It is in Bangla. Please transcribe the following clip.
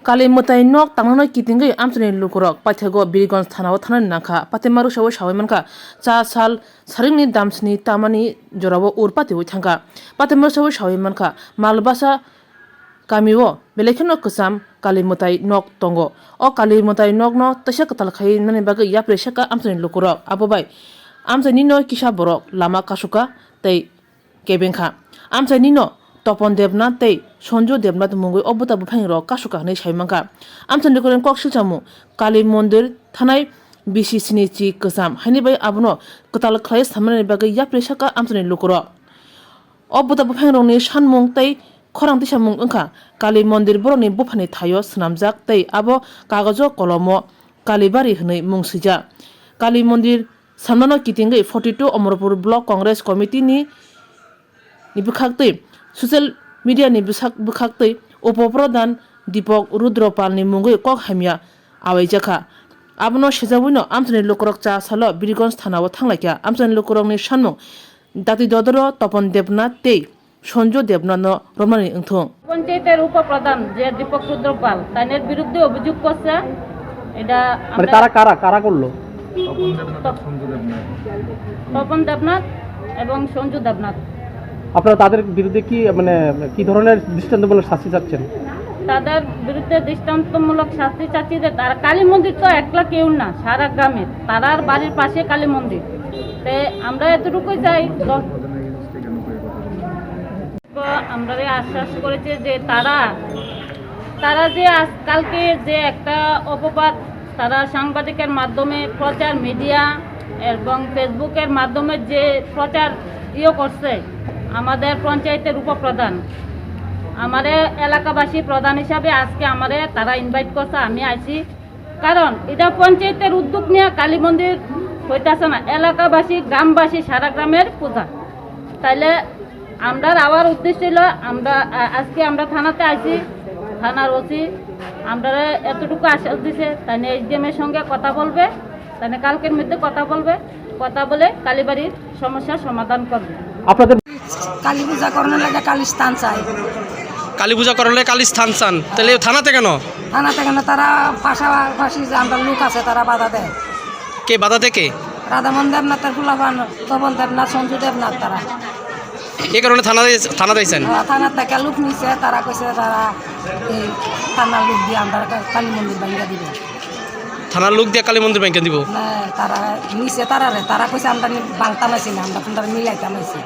Kali mutai nok tangnoi kitingai amchani lukurok paithago Birigons thanao thanan nakha patemaru sawo sawimanka cha sal saringni damsni tamani jorabo urpati uithanga patemaru sawo sawimanka malbasa kamio belekino kusam Kali mutai nok tongo o Kali mutai nok no tasha katal khai nani bagai yapre shaka amchani lukurok abobai amchani no kisa borok lama kasuka tei kebenka amchani no Topon Debnath tei Sonjo Debnath mungoi obuta buphangi rok kasuka nei saimangka amchani koren kok silchamu Kali Mondir thanai BCC ni chi kusam haini bai abono katal khlai samani bagai yapre shaka amchani lukuro obuta buphangi rok ni sanmung tei khorang tisamung wngkha Kali Mondir borokni buphani thayo swnamjak tei abo kagojo kolomo Kalibari hnoi mung sijak Kali Mondir samnano kitingai 42 Omorpur Block Congress Committee ni bukhak tei social media ni bukhak tei upopradhan Dipok Rudropal ni mungoi kok hamya awaijaka abono sejawino amchani lukurok cha salo Birigons thanao thanglaikia amchani lukurok ni sanmung Dati Dodoro Topon Debnath tei Sonjo Debnath no romani wngthong পঞ্চায়েতের উপপ্রধান যে দীপক রুদ্রপাল তাদের বিরুদ্ধে অভিযোগ করছে এটা মানে তারা কারা করলো তপন দেবনাথ এবং সঞ্জু দেবনাথ আপনারা তাদের বিরুদ্ধে কি ধরনের দৃষ্টান্তমূলক শাস্তি চাচ্ছেন তাদের বিরুদ্ধে দৃষ্টান্তমূলক শাস্তি চাচ্ছি যে তারা কালী মন্দির তো একলা কেউ না সারা গ্রামে তারার বাড়ির পাশে কালী মন্দির তে আমরা এতটুকুই চাই আমরা আশ্বাস করেছে যে তারা যে আজকালকে যে একটা অপবাদ তারা সাংবাদিকের মাধ্যমে প্রচার মিডিয়া এবং ফেসবুকের মাধ্যমে যে প্রচার করছে আমাদের পঞ্চায়েতের উপপ্রধান আমাদের এলাকাবাসী প্রধান হিসাবে আজকে আমাদের তারা ইনভাইট করছে আমি আইছি কারণ এটা পঞ্চায়েতের উদ্যোগ নিয়ে কালী মন্দির হইতেছে না এলাকাবাসী গ্রামবাসী সারা গ্রামের পূজা তাইলে আমরা আবার উদ্দেশ্য ছিল আজকে আমরা থানাতে আইছি থানার ওসি আমরা এতটুকু আশ্বাস দিছে তাই এইচডিএমের সঙ্গে কথা বলবে তাই কালকের মধ্যে কথা বলে কালীবাড়ির সমস্যার সমাধান করবে আপনাদের কালী পূজা করানোর লাগে কালী স্থান চাই কালী পূজা করলে কালী স্থান চান তাহলে থানাতে কেন তারা পাশাপাশি যে আমরা লোক আছে তারা বাধা দেয় কে বাধা থেকে রাধামন দেবনাথের ফুলাবান তপন দেবনাথ সঞ্জু দেবনাথ তারা এই কারণে থানা দিয়েছেন থানার থেকে লোক নিছে তারা কইছে তারা এই থানার লোক দিয়ে আমরা কালী মন্দির ভাঙ্গা দিবে থানার লোক দিয়ে কালী মন্দির ব্যাংকে দিব তারা নিছে তারা কইছে আমরা বাংতা নাইছি না আমরা মিলাইতাম নাইছি